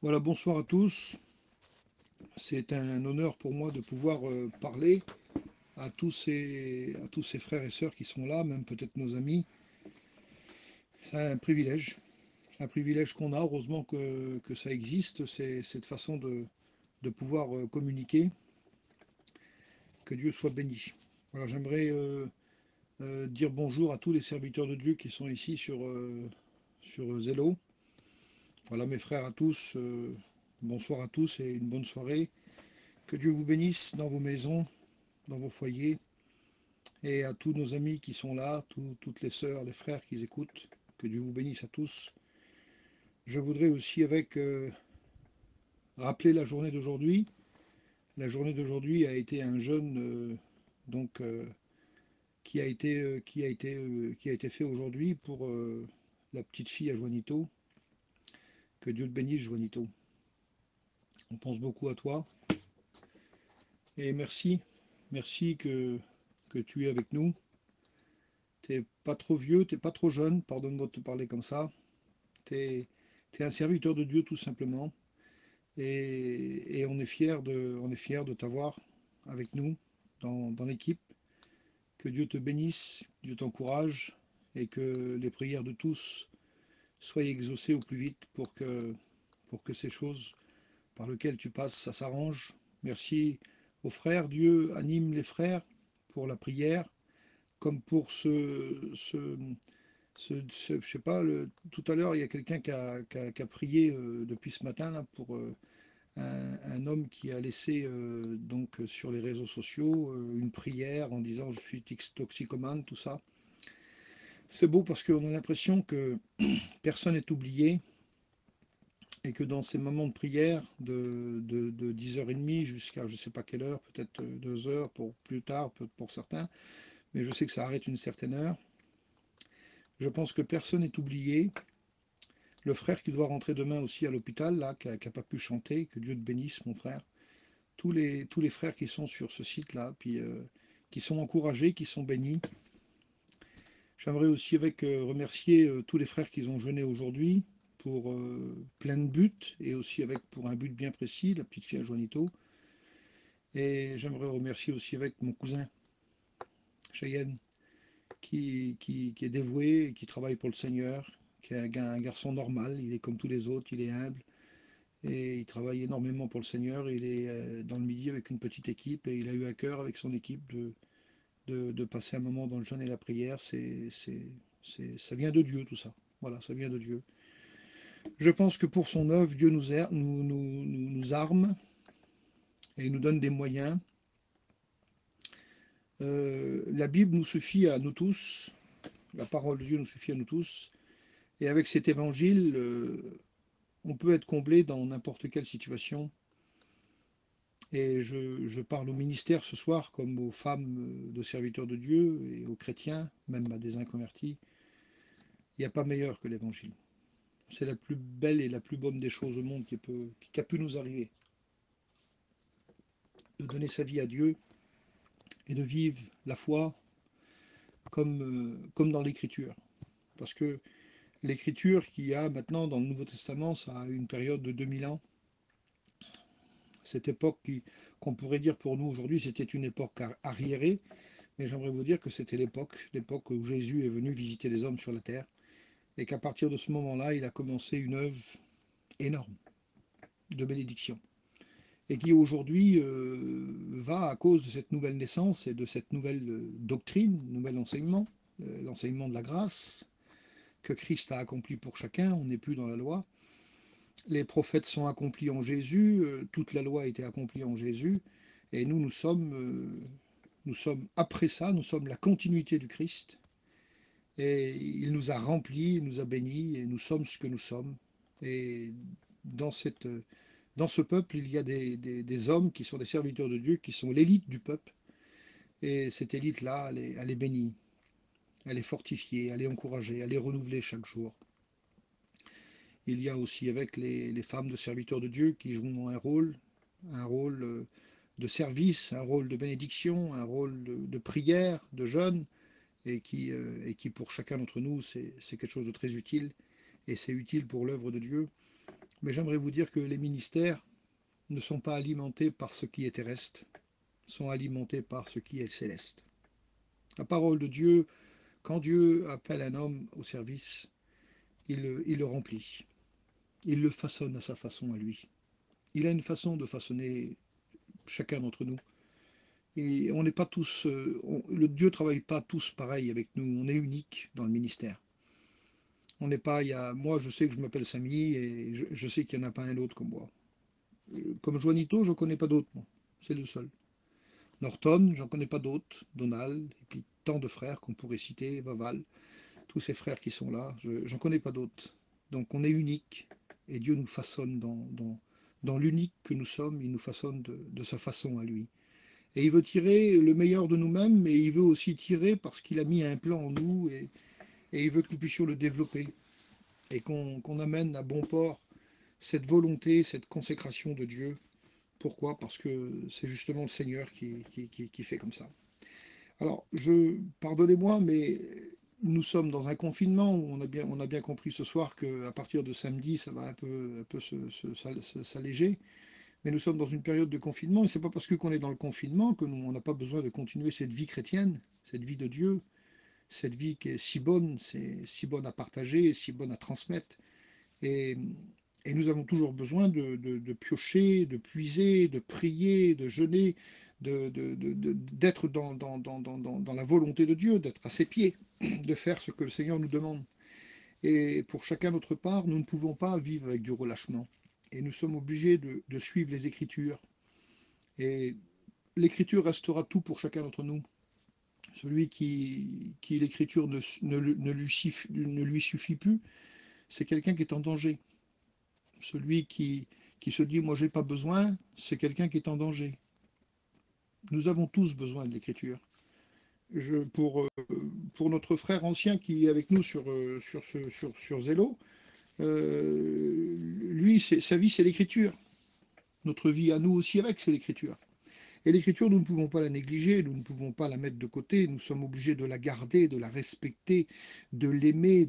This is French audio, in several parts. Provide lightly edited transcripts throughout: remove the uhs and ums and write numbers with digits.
Voilà, bonsoir à tous. C'est un honneur pour moi de pouvoir parler à tous ces frères et sœurs qui sont là, même peut-être nos amis. C'est un privilège. C'est un privilège qu'on a. Heureusement que ça existe, cette façon de pouvoir communiquer. Que Dieu soit béni. Voilà, j'aimerais dire bonjour à tous les serviteurs de Dieu qui sont ici sur Zello. Voilà, mes frères à tous, bonsoir à tous et une bonne soirée. Que Dieu vous bénisse dans vos maisons, dans vos foyers, et à tous nos amis qui sont là, toutes les sœurs, les frères qui écoutent, que Dieu vous bénisse à tous. Je voudrais aussi rappeler la journée d'aujourd'hui. La journée d'aujourd'hui a été un jeûne donc qui a été fait aujourd'hui pour la petite fille à Juanito. Que Dieu te bénisse, Juanito. On pense beaucoup à toi et merci que tu es avec nous. T'es pas trop vieux, t'es pas trop jeune, pardonne-moi de te parler comme ça. T'es un serviteur de Dieu tout simplement. Et on est fier de t'avoir avec nous dans l'équipe. Que Dieu te bénisse, Dieu t'encourage et que les prières de tous soient exaucées au plus vite pour que ces choses par lesquelles tu passes, ça s'arrange. Merci aux frères. Dieu anime les frères pour la prière, comme pour je sais pas, tout à l'heure, il y a quelqu'un qui a prié depuis ce matin là, pour un homme qui a laissé donc sur les réseaux sociaux une prière en disant je suis toxicomane, tout ça. C'est beau parce qu'on a l'impression que personne n'est oublié et que dans ces moments de prière de 10h30 jusqu'à je ne sais pas quelle heure, peut-être 2h pour plus tard pour certains, mais je sais que ça arrête une certaine heure. Je pense que personne n'est oublié. Le frère qui doit rentrer demain aussi à l'hôpital, là, qui n'a pas pu chanter, que Dieu te bénisse, mon frère. Tous les frères qui sont sur ce site-là, puis qui sont encouragés, qui sont bénis. J'aimerais aussi remercier tous les frères qui ont jeûné aujourd'hui pour plein de buts, et aussi pour un but bien précis, la petite fille à Juanito. Et j'aimerais remercier aussi avec mon cousin, Cheyenne, qui est dévoué, et qui travaille pour le Seigneur, qui est un garçon normal, il est comme tous les autres, il est humble, et il travaille énormément pour le Seigneur. Il est dans le midi avec une petite équipe, et il a eu à cœur avec son équipe de passer un moment dans le jeûne et la prière. Ça vient de Dieu tout ça. Voilà, ça vient de Dieu. Je pense que pour son œuvre, Dieu nous arme et nous donne des moyens. La Bible nous suffit à nous tous, la parole de Dieu nous suffit à nous tous, et avec cet évangile, on peut être comblé dans n'importe quelle situation. Et je parle au ministère ce soir comme aux femmes de serviteurs de Dieu et aux chrétiens, même à des inconvertis. Il n'y a pas meilleur que l'évangile. C'est la plus belle et la plus bonne des choses au monde qui a pu nous arriver. De donner sa vie à Dieu et de vivre la foi comme dans l'Écriture. Parce que l'Écriture qu'il y a maintenant dans le Nouveau Testament, ça a une période de 2000 ans. Cette époque qu'on pourrait dire pour nous aujourd'hui, c'était une époque arriérée, mais j'aimerais vous dire que c'était l'époque où Jésus est venu visiter les hommes sur la terre, et qu'à partir de ce moment-là, il a commencé une œuvre énorme de bénédiction, et qui aujourd'hui va, à cause de cette nouvelle naissance et de cette nouvelle doctrine, nouvel enseignement, l'enseignement de la grâce que Christ a accompli pour chacun. On n'est plus dans la loi. Les prophètes sont accomplis en Jésus, toute la loi a été accomplie en Jésus, et nous sommes après ça, nous sommes la continuité du Christ, et il nous a remplis, il nous a bénis, et nous sommes ce que nous sommes. Et dans ce peuple, il y a des hommes qui sont des serviteurs de Dieu, qui sont l'élite du peuple, et cette élite-là, elle est bénie, elle est fortifiée, elle est encouragée, elle est renouvelée chaque jour. Il y a aussi avec les femmes de serviteurs de Dieu qui jouent un rôle de service, un rôle de bénédiction, un rôle de prière, de jeûne, et qui pour chacun d'entre nous, c'est quelque chose de très utile, et c'est utile pour l'œuvre de Dieu. Mais j'aimerais vous dire que les ministères ne sont pas alimentés par ce qui est terrestre, sont alimentés par ce qui est céleste. La parole de Dieu, quand Dieu appelle un homme au service, il le remplit. Il le façonne à sa façon à lui. Il a une façon de façonner chacun d'entre nous. Et on n'est pas tous, le Dieu ne travaille pas tous pareil avec nous. On est unique dans le ministère. On n'est pas, moi je sais que je m'appelle Samy et je sais qu'il n'y en a pas un autre comme moi. Comme Juanito, je ne connais pas d'autres, moi. C'est le seul. Norton, j'en connais pas d'autres. Donald, et puis tant de frères qu'on pourrait citer, Vaval, tous ces frères qui sont là, j'en connais pas d'autres. Donc on est unique et Dieu nous façonne dans l'unique que nous sommes, il nous façonne de sa façon à lui. Et il veut tirer le meilleur de nous-mêmes, mais il veut aussi tirer parce qu'il a mis un plan en nous et il veut que nous puissions le développer et qu'on amène à bon port cette volonté, cette consécration de Dieu. Pourquoi? Parce que c'est justement le Seigneur qui fait comme ça. Alors, pardonnez-moi, mais nous sommes dans un confinement où on a bien compris ce soir qu'à partir de samedi, ça va un peu s'alléger. Mais nous sommes dans une période de confinement et c'est pas parce qu'on est dans le confinement que on n'a pas besoin de continuer cette vie chrétienne, cette vie de Dieu, cette vie qui est si bonne, c'est si bonne à partager, si bonne à transmettre. Et, et nous avons toujours besoin de piocher, de puiser, de prier, de jeûner, d'être dans la volonté de Dieu, d'être à ses pieds, de faire ce que le Seigneur nous demande. Et pour chacun notre part, nous ne pouvons pas vivre avec du relâchement. Et nous sommes obligés de suivre les Écritures. Et l'Écriture restera tout pour chacun d'entre nous. Celui qui l'Écriture ne lui suffit plus, c'est quelqu'un qui est en danger. Celui qui se dit « moi j'ai pas besoin », c'est quelqu'un qui est en danger. Nous avons tous besoin de l'Écriture. Pour notre frère ancien qui est avec nous sur Zélo, lui, sa vie, c'est l'Écriture. Notre vie à nous aussi avec, c'est l'Écriture. Et l'Écriture, nous ne pouvons pas la négliger, nous ne pouvons pas la mettre de côté, nous sommes obligés de la garder, de la respecter, de l'aimer,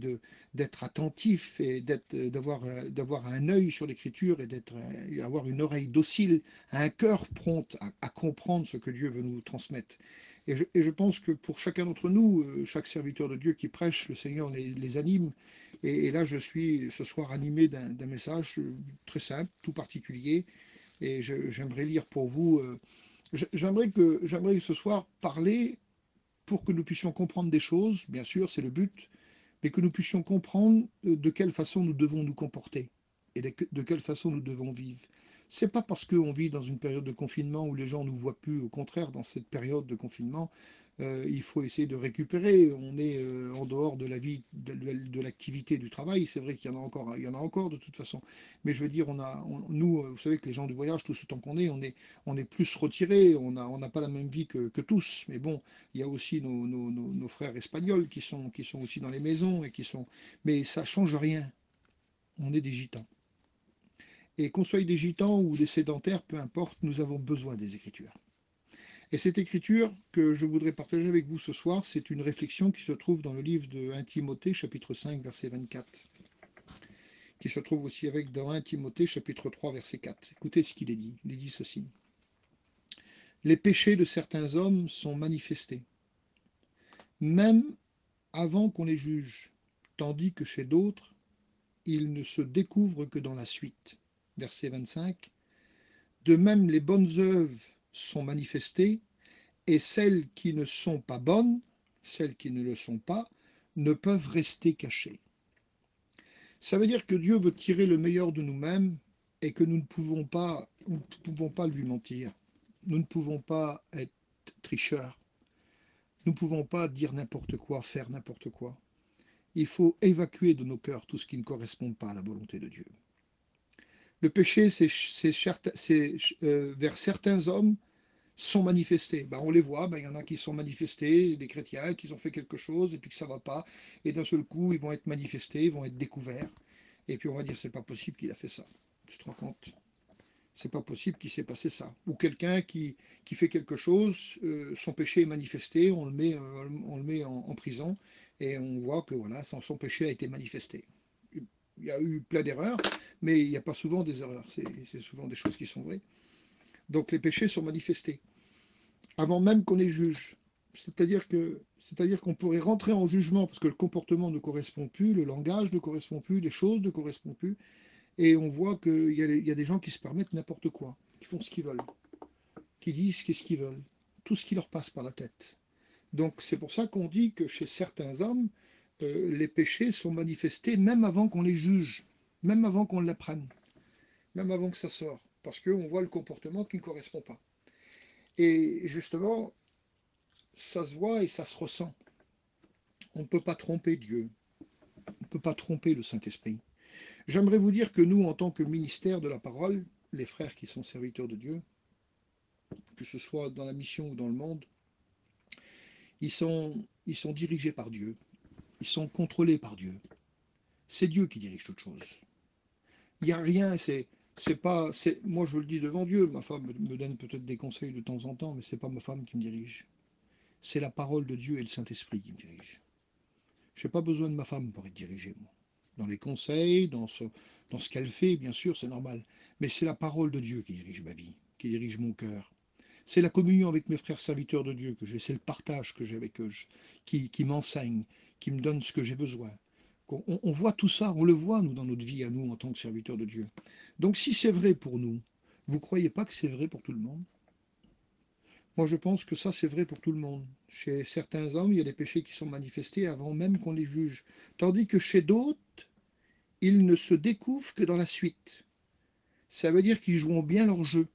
d'être attentif et d'avoir un œil sur l'Écriture et d'avoir une oreille docile, un cœur prompt à comprendre ce que Dieu veut nous transmettre. Et je pense que pour chacun d'entre nous, chaque serviteur de Dieu qui prêche, le Seigneur les anime. Et là, je suis ce soir animé d'un message très simple, tout particulier. Et j'aimerais lire pour vous. J'aimerais que ce soir parler pour que nous puissions comprendre des choses, bien sûr, c'est le but, mais que nous puissions comprendre de quelle façon nous devons nous comporter et de quelle façon nous devons vivre. C'est pas parce qu'on vit dans une période de confinement où les gens ne nous voient plus, au contraire, dans cette période de confinement, il faut essayer de récupérer. On est en dehors de la vie, de l'activité du travail. C'est vrai qu'il y en a encore de toute façon. Mais je veux dire, nous, vous savez que les gens du voyage, tout ce temps qu'on est, on est plus retirés. On n'a pas la même vie que tous. Mais bon, il y a aussi nos frères espagnols qui sont aussi dans les maisons et Mais ça change rien. On est des gitans. Et qu'on soit des gitans ou des sédentaires, peu importe, nous avons besoin des Écritures. Et cette écriture que je voudrais partager avec vous ce soir, c'est une réflexion qui se trouve dans le livre de 1 Timothée, chapitre 5, verset 24, qui se trouve aussi dans 1 Timothée, chapitre 3, verset 4. Écoutez ce qu'il est dit. Il est dit ceci. Les péchés de certains hommes sont manifestés, même avant qu'on les juge, tandis que chez d'autres, ils ne se découvrent que dans la suite. Verset 25. De même, les bonnes œuvres sont manifestées, et celles qui ne sont pas bonnes, celles qui ne le sont pas, ne peuvent rester cachées. Ça veut dire que Dieu veut tirer le meilleur de nous-mêmes et que nous ne pouvons pas lui mentir. Nous ne pouvons pas être tricheurs. Nous ne pouvons pas dire n'importe quoi, faire n'importe quoi. Il faut évacuer de nos cœurs tout ce qui ne correspond pas à la volonté de Dieu. Le péché, vers certains hommes, sont manifestés. On les voit, il y en a qui sont manifestés, des chrétiens qui ont fait quelque chose et puis que ça ne va pas. Et d'un seul coup, ils vont être manifestés, ils vont être découverts. Et puis on va dire, c'est pas possible qu'il a fait ça. Tu te rends compte? C'est pas possible qu'il s'est passé ça. Ou quelqu'un qui fait quelque chose, son péché est manifesté, on le met en prison et on voit que voilà, son péché a été manifesté. il y a eu plein d'erreurs, mais il n'y a pas souvent des erreurs, c'est souvent des choses qui sont vraies. Donc les péchés sont manifestés, avant même qu'on les juge. C'est-à-dire qu'on pourrait rentrer en jugement parce que le comportement ne correspond plus, le langage ne correspond plus, les choses ne correspondent plus, et on voit qu'il y a des gens qui se permettent n'importe quoi, qui font ce qu'ils veulent, qui disent qu'est-ce qu'ils veulent, tout ce qui leur passe par la tête. Donc c'est pour ça qu'on dit que chez certains hommes, les péchés sont manifestés même avant qu'on les juge, même avant qu'on l'apprenne, même avant que ça sorte, parce qu'on voit le comportement qui ne correspond pas. Et justement, ça se voit et ça se ressent. On ne peut pas tromper Dieu, on ne peut pas tromper le Saint-Esprit. J'aimerais vous dire que nous, en tant que ministère de la parole, les frères qui sont serviteurs de Dieu, que ce soit dans la mission ou dans le monde, ils sont dirigés par Dieu, ils sont contrôlés par Dieu. C'est Dieu qui dirige toute chose. Il n'y a rien, moi je le dis devant Dieu, ma femme me donne peut-être des conseils de temps en temps, mais ce n'est pas ma femme qui me dirige. C'est la parole de Dieu et le Saint-Esprit qui me dirige. Je n'ai pas besoin de ma femme pour être dirigé, moi. Dans les conseils, dans ce qu'elle fait, bien sûr, c'est normal. Mais c'est la parole de Dieu qui dirige ma vie, qui dirige mon cœur. C'est la communion avec mes frères serviteurs de Dieu que j'ai, c'est le partage que j'ai avec eux, qui m'enseigne, qui me donne ce que j'ai besoin. On voit tout ça, on le voit, nous, dans notre vie, à nous, en tant que serviteurs de Dieu. Donc si c'est vrai pour nous, vous ne croyez pas que c'est vrai pour tout le monde? Moi, je pense que ça, c'est vrai pour tout le monde. Chez certains hommes, il y a des péchés qui sont manifestés avant même qu'on les juge. Tandis que chez d'autres, ils ne se découvrent que dans la suite. Ça veut dire qu'ils jouent bien leur jeu.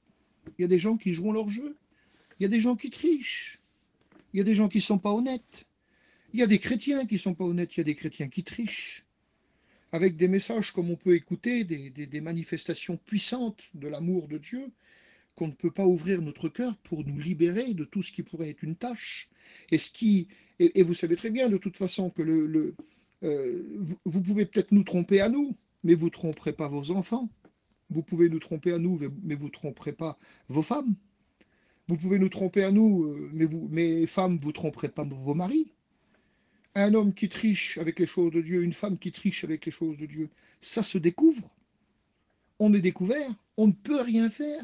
Il y a des gens qui jouent leur jeu. Il y a des gens qui trichent. Il y a des gens qui ne sont pas honnêtes. Il y a des chrétiens qui ne sont pas honnêtes. Il y a des chrétiens qui trichent. Avec des messages comme on peut écouter, des manifestations puissantes de l'amour de Dieu, qu'on ne peut pas ouvrir notre cœur pour nous libérer de tout ce qui pourrait être une tâche. Et vous savez très bien de toute façon que vous pouvez peut-être nous tromper à nous, mais vous ne tromperez pas vos enfants. Vous pouvez nous tromper à nous, mais vous ne tromperez pas vos femmes. Vous pouvez nous tromper à nous, mais femmes, vous ne tromperez pas vos maris. Un homme qui triche avec les choses de Dieu, une femme qui triche avec les choses de Dieu, ça se découvre. On est découvert, on ne peut rien faire.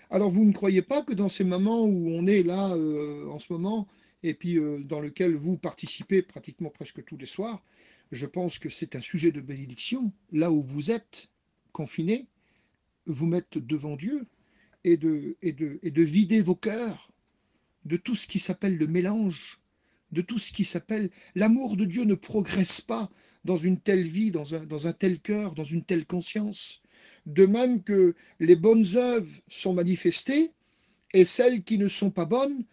Alors vous ne croyez pas que dans ces moments où on est là en ce moment, et puis dans lequel vous participez pratiquement presque tous les soirs, je pense que c'est un sujet de bénédiction, là où vous êtes confinés, vous mettre devant Dieu et de vider vos cœurs de tout ce qui s'appelle le mélange, de tout ce qui s'appelle... L'amour de Dieu ne progresse pas dans une telle vie, dans un tel cœur, dans une telle conscience. De même que les bonnes œuvres sont manifestées et celles qui ne sont pas bonnes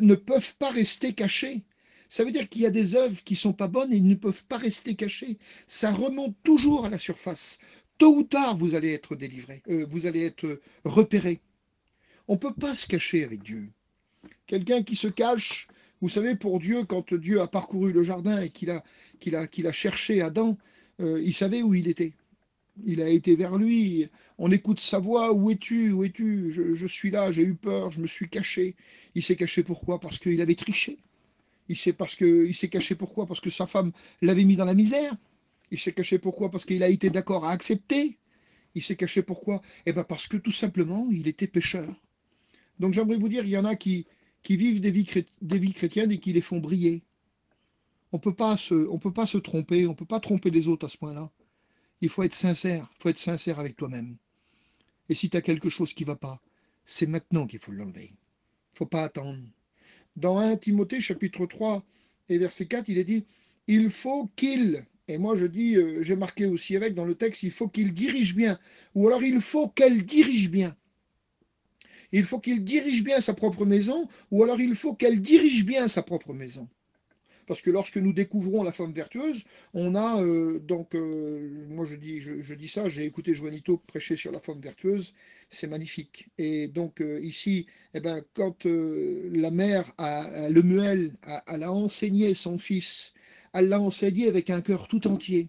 ne peuvent pas rester cachées. Ça veut dire qu'il y a des œuvres qui ne sont pas bonnes et ils ne peuvent pas rester cachées. Ça remonte toujours à la surface. Tôt ou tard, vous allez être délivré, vous allez être repéré. On ne peut pas se cacher avec Dieu. Quelqu'un qui se cache, vous savez, pour Dieu, quand Dieu a parcouru le jardin et qu'il a cherché Adam, il savait où il était. Il a été vers lui, on écoute sa voix, où es-tu, où es-tu, je suis là, j'ai eu peur, je me suis caché. Il s'est caché pourquoi? Parce qu'il avait triché. Il s'est caché pourquoi? Parce que sa femme l'avait mis dans la misère. Il s'est caché pourquoi? Parce qu'il a été d'accord à accepter. Il s'est caché pourquoi? Eh bien parce que tout simplement, il était pécheur. Donc j'aimerais vous dire, il y en a qui vivent des vies chrétiennes et qui les font briller. On peut pas se tromper, on ne peut pas tromper les autres à ce point-là. Il faut être sincère avec toi-même. Et si tu as quelque chose qui ne va pas, c'est maintenant qu'il faut l'enlever. Il ne faut pas attendre. Dans 1 Timothée chapitre 3 et verset 4, il est dit, il faut qu'il, et moi je dis, j'ai marqué aussi avec dans le texte, il faut qu'il dirige bien, ou alors il faut qu'elle dirige bien. Il faut qu'il dirige bien sa propre maison, ou alors il faut qu'elle dirige bien sa propre maison. Parce que lorsque nous découvrons la femme vertueuse, on a, moi je dis ça, j'ai écouté Juanito prêcher sur la femme vertueuse, c'est magnifique. Et donc ici, eh ben, quand la mère, Lemuel, elle a enseigné son fils, elle l'a enseigné avec un cœur tout entier.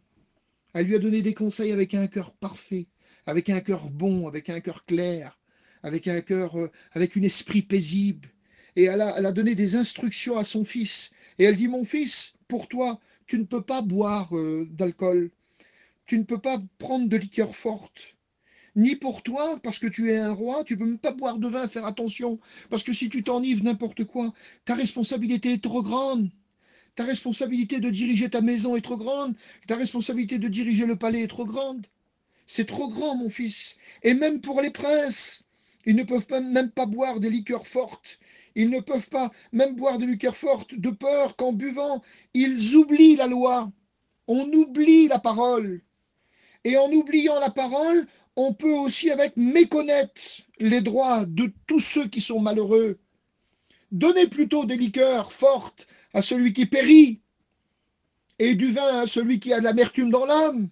Elle lui a donné des conseils avec un cœur parfait, avec un cœur bon, avec un cœur clair, avec un cœur, avec un esprit paisible. Et elle a donné des instructions à son fils. Et elle dit, mon fils, pour toi, tu ne peux pas boire d'alcool. tu ne peux pas prendre de liqueur forte. Ni pour toi, parce que tu es un roi, tu ne peux même pas boire de vin, faire attention. Parce que si tu t'enivres n'importe quoi, ta responsabilité est trop grande. Ta responsabilité de diriger ta maison est trop grande. Ta responsabilité de diriger le palais est trop grande. C'est trop grand, mon fils. Et même pour les princes, ils ne peuvent même pas boire des liqueurs fortes. Ils ne peuvent pas même boire des liqueurs fortes de peur qu'en buvant, ils oublient la loi. On oublie la parole. Et en oubliant la parole, on peut aussi avec méconnaître les droits de tous ceux qui sont malheureux. Donnez plutôt des liqueurs fortes à celui qui périt et du vin à celui qui a de l'amertume dans l'âme,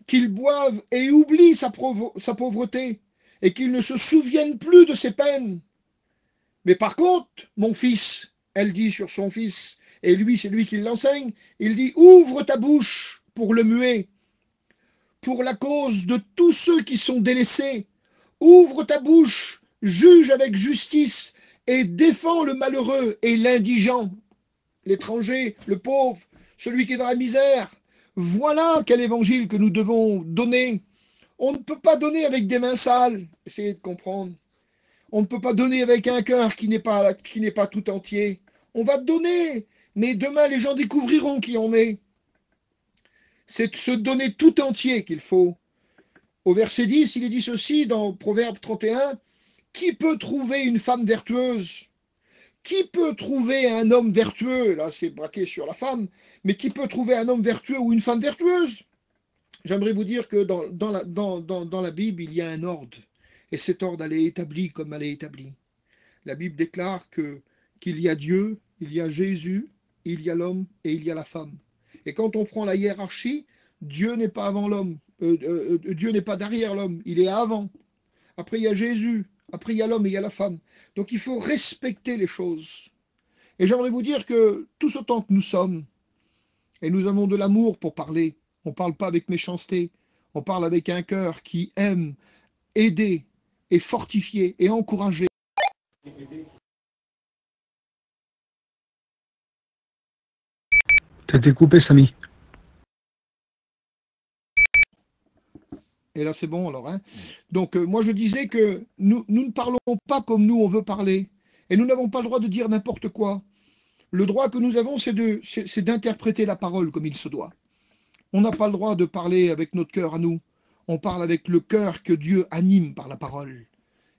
qu'il boive et oublie sa pauvreté et qu'il ne se souvienne plus de ses peines. Mais par contre, mon fils, elle dit sur son fils, et lui, c'est lui qui l'enseigne, il dit, ouvre ta bouche pour le muet, pour la cause de tous ceux qui sont délaissés. Ouvre ta bouche, juge avec justice et défends le malheureux et l'indigent, l'étranger, le pauvre, celui qui est dans la misère. Voilà quel évangile que nous devons donner. On ne peut pas donner avec des mains sales. Essayez de comprendre. On ne peut pas donner avec un cœur qui n'est pas tout entier. On va donner, mais demain les gens découvriront qui on est. C'est se donner tout entier qu'il faut. Au verset 10, il est dit ceci dans Proverbe 31, « Qui peut trouver une femme vertueuse ? Qui peut trouver un homme vertueux ?» Là, c'est braqué sur la femme. Mais qui peut trouver un homme vertueux ou une femme vertueuse? J'aimerais vous dire que dans la Bible, il y a un ordre. Et cet ordre, elle est établi comme elle est établie. La Bible déclare qu'il y a Dieu, il y a Jésus, il y a l'homme et il y a la femme. Et quand on prend la hiérarchie, Dieu n'est pas avant l'homme. Dieu n'est pas derrière l'homme, il est avant. Après, il y a Jésus. Après, il y a l'homme et il y a la femme. Donc, il faut respecter les choses. Et j'aimerais vous dire que tous autant que nous sommes, et nous avons de l'amour pour parler, on ne parle pas avec méchanceté, on parle avec un cœur qui aime aider et fortifier et encourager. T'as été coupé, Samy. Et là, c'est bon, alors. Hein. Donc, moi, je disais que nous ne parlons pas comme nous, on veut parler. Et nous n'avons pas le droit de dire n'importe quoi. Le droit que nous avons, c'est d'interpréter la parole comme il se doit. On n'a pas le droit de parler avec notre cœur à nous. On parle avec le cœur que Dieu anime par la parole.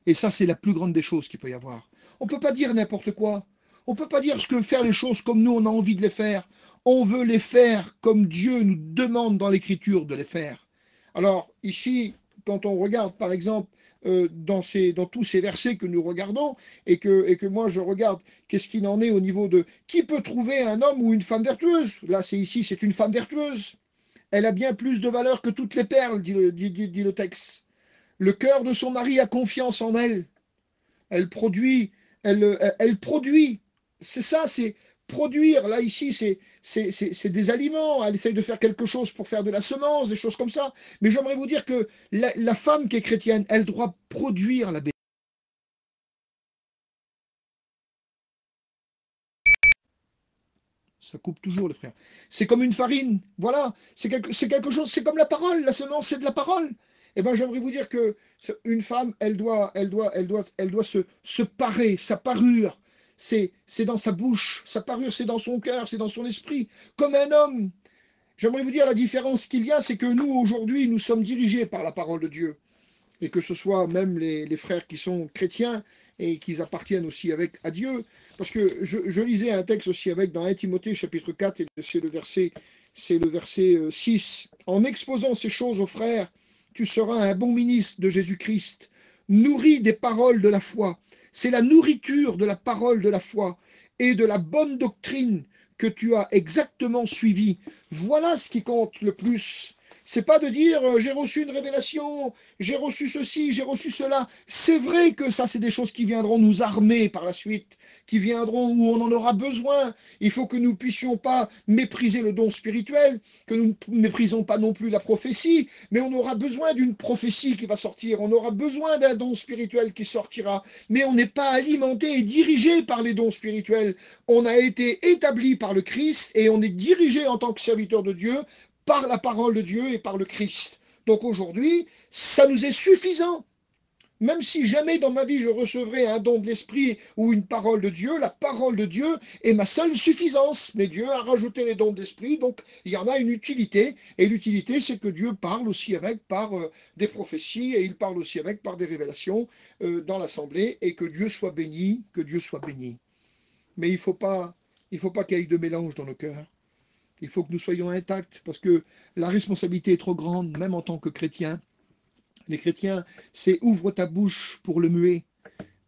Et ça, c'est la plus grande des choses qu'il peut y avoir. On ne peut pas dire n'importe quoi. On ne peut pas dire faire les choses comme nous, on a envie de les faire. On veut les faire comme Dieu nous demande dans l'Écriture de les faire. Alors, ici, quand on regarde, par exemple, dans tous ces versets que nous regardons, et que moi je regarde qu'est-ce qu'il en est au niveau de qui peut trouver un homme ou une femme vertueuse. Là, c'est une femme vertueuse. Elle a bien plus de valeur que toutes les perles, dit le texte. Le cœur de son mari a confiance en elle. Elle produit. C'est ça, c'est produire. Là, ici, c'est des aliments. Elle essaye de faire quelque chose pour faire de la semence, des choses comme ça. Mais j'aimerais vous dire que la femme qui est chrétienne, elle doit produire la bénédiction. Ça coupe toujours, le frère. C'est comme une farine. Voilà. C'est quelque chose. C'est comme la parole. La semence, c'est de la parole. Eh bien, j'aimerais vous dire que une femme, elle doit se parer, sa parure. C'est dans sa bouche, sa parure, c'est dans son cœur, c'est dans son esprit, comme un homme. J'aimerais vous dire la différence qu'il y a, c'est que nous, aujourd'hui, nous sommes dirigés par la parole de Dieu. Et que ce soit même les frères qui sont chrétiens et qui appartiennent aussi à Dieu. Parce que je lisais un texte aussi dans 1 Timothée chapitre 4, et c'est le verset 6. En exposant ces choses aux frères, tu seras un bon ministre de Jésus-Christ, nourri des paroles de la foi. C'est la nourriture de la parole de la foi et de la bonne doctrine que tu as exactement suivie. Voilà ce qui compte le plus. C'est pas de dire j'ai reçu une révélation, j'ai reçu ceci, j'ai reçu cela. C'est vrai que ça, c'est des choses qui viendront nous armer par la suite, qui viendront où on en aura besoin. Il faut que nous puissions pas mépriser le don spirituel, que nous ne méprisons pas non plus la prophétie, mais on aura besoin d'une prophétie qui va sortir, on aura besoin d'un don spirituel qui sortira, mais on n'est pas alimenté et dirigé par les dons spirituels. On a été établi par le Christ et on est dirigé en tant que serviteur de Dieu par la parole de Dieu et par le Christ. Donc aujourd'hui, ça nous est suffisant. Même si jamais dans ma vie je recevrai un don de l'Esprit ou une parole de Dieu, la parole de Dieu est ma seule suffisance. Mais Dieu a rajouté les dons de l'Esprit, donc il y en a une utilité. Et l'utilité, c'est que Dieu parle aussi avec par des prophéties et il parle aussi avec par des révélations dans l'assemblée. Et que Dieu soit béni, que Dieu soit béni. Mais il ne faut pas qu'il y ait de mélange dans nos cœurs. Il faut que nous soyons intacts parce que la responsabilité est trop grande, même en tant que chrétiens. Les chrétiens, c'est ouvre ta bouche pour le muet,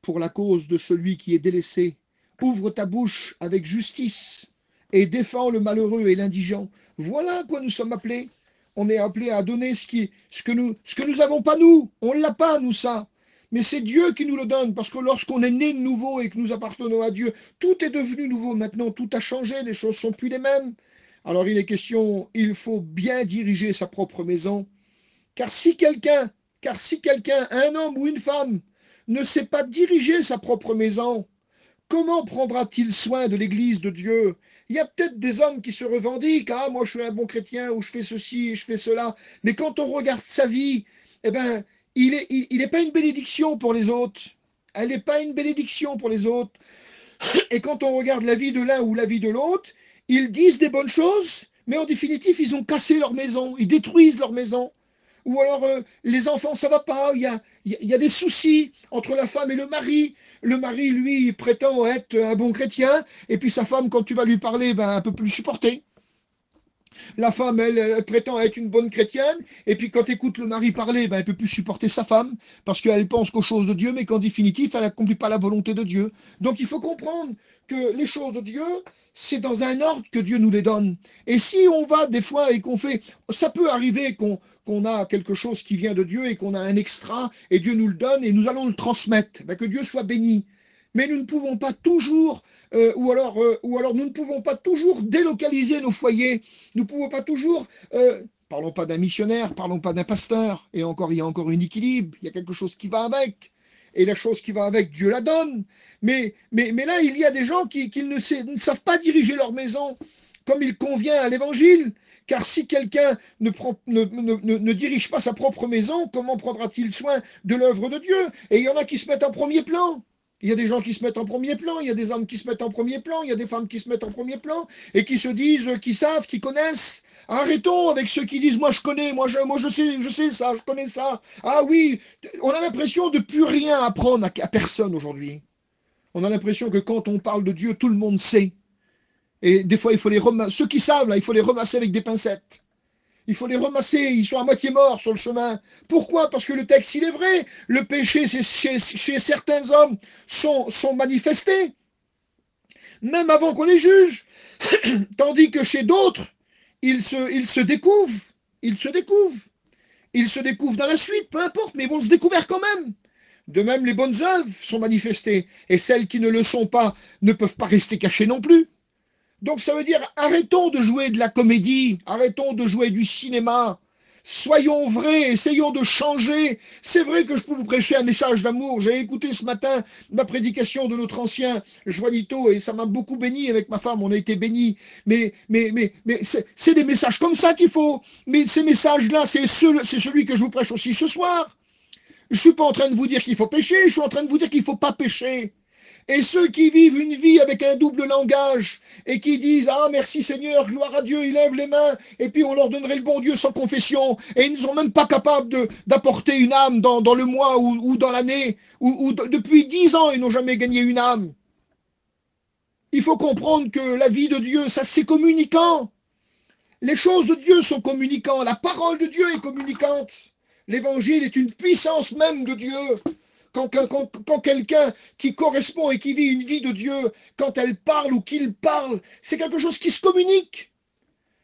pour la cause de celui qui est délaissé. Ouvre ta bouche avec justice et défends le malheureux et l'indigent. Voilà à quoi nous sommes appelés. On est appelés à donner ce que nous n'avons pas nous. On ne l'a pas, nous, ça. Mais c'est Dieu qui nous le donne, parce que lorsqu'on est né de nouveau et que nous appartenons à Dieu, tout est devenu nouveau maintenant, tout a changé, les choses ne sont plus les mêmes. Alors il est question, il faut bien diriger sa propre maison. Car si quelqu'un, un homme ou une femme, ne sait pas diriger sa propre maison, comment prendra-t-il soin de l'Église de Dieu? Il y a peut-être des hommes qui se revendiquent, ah, moi je suis un bon chrétien, ou je fais ceci, je fais cela. Mais quand on regarde sa vie, eh ben, il n'est pas une bénédiction pour les autres. Elle n'est pas une bénédiction pour les autres. Et quand on regarde la vie de l'un ou la vie de l'autre, ils disent des bonnes choses, mais en définitive, ils ont cassé leur maison, ils détruisent leur maison. Ou alors, les enfants, ça va pas, il y a des soucis entre la femme et le mari. Le mari, lui, il prétend être un bon chrétien, et puis sa femme, quand tu vas lui parler, ben, un peu plus supporter. La femme, elle prétend être une bonne chrétienne, et puis quand écoute le mari parler, ben, elle ne peut plus supporter sa femme, parce qu'elle pense qu'aux choses de Dieu, mais qu'en définitive, elle n'accomplit pas la volonté de Dieu. Donc il faut comprendre que les choses de Dieu, c'est dans un ordre que Dieu nous les donne. Et si on va des fois et qu'on fait, ça peut arriver qu'on a quelque chose qui vient de Dieu et qu'on a un extra, et Dieu nous le donne, et nous allons le transmettre, ben, que Dieu soit béni. Mais nous ne pouvons pas toujours, ou alors nous ne pouvons pas toujours délocaliser nos foyers. Nous ne pouvons pas toujours, parlons pas d'un missionnaire, parlons pas d'un pasteur, et encore, il y a encore un équilibre, il y a quelque chose qui va avec. Et la chose qui va avec, Dieu la donne. Mais là, il y a des gens qui ne savent pas diriger leur maison comme il convient à l'évangile. Car si quelqu'un ne dirige pas sa propre maison, comment prendra-t-il soin de l'œuvre de Dieu? Et il y en a qui se mettent en premier plan. Il y a des gens qui se mettent en premier plan, il y a des hommes qui se mettent en premier plan, il y a des femmes qui se mettent en premier plan et qui se disent, qui savent, qui connaissent. Arrêtons avec ceux qui disent, moi je connais, moi je sais ça, je connais ça. Ah oui, on a l'impression de plus rien apprendre à personne aujourd'hui. On a l'impression que quand on parle de Dieu, tout le monde sait. Et des fois, il faut les ramasser. Ceux qui savent, là, il faut les ramasser avec des pincettes. Il faut les ramasser, ils sont à moitié morts sur le chemin. Pourquoi? Parce que le texte, il est vrai. Le péché, chez certains hommes, sont manifestés, même avant qu'on les juge. Tandis que chez d'autres, ils se découvrent. Ils se découvrent dans la suite, peu importe, mais ils vont se découvrir quand même. De même, les bonnes œuvres sont manifestées. Et celles qui ne le sont pas ne peuvent pas rester cachées non plus. Donc ça veut dire, arrêtons de jouer de la comédie, arrêtons de jouer du cinéma, soyons vrais, essayons de changer. C'est vrai que je peux vous prêcher un message d'amour. J'ai écouté ce matin la prédication de notre ancien Joanito et ça m'a beaucoup béni avec ma femme, on a été bénis. Mais c'est des messages comme ça qu'il faut. Mais ces messages-là, c'est celui que je vous prêche aussi ce soir. Je ne suis pas en train de vous dire qu'il faut pécher, je suis en train de vous dire qu'il ne faut pas pécher. Et ceux qui vivent une vie avec un double langage et qui disent « Ah, merci Seigneur, gloire à Dieu », ils lèvent les mains et puis on leur donnerait le bon Dieu sans confession et ils ne sont même pas capables d'apporter une âme dans le mois ou dans l'année ou depuis 10 ans, ils n'ont jamais gagné une âme. Il faut comprendre que la vie de Dieu, ça c'est communicant. Les choses de Dieu sont communicantes, la parole de Dieu est communicante. L'évangile est une puissance même de Dieu. Quand quelqu'un qui correspond et qui vit une vie de Dieu, quand elle parle ou qu'il parle, c'est quelque chose qui se communique.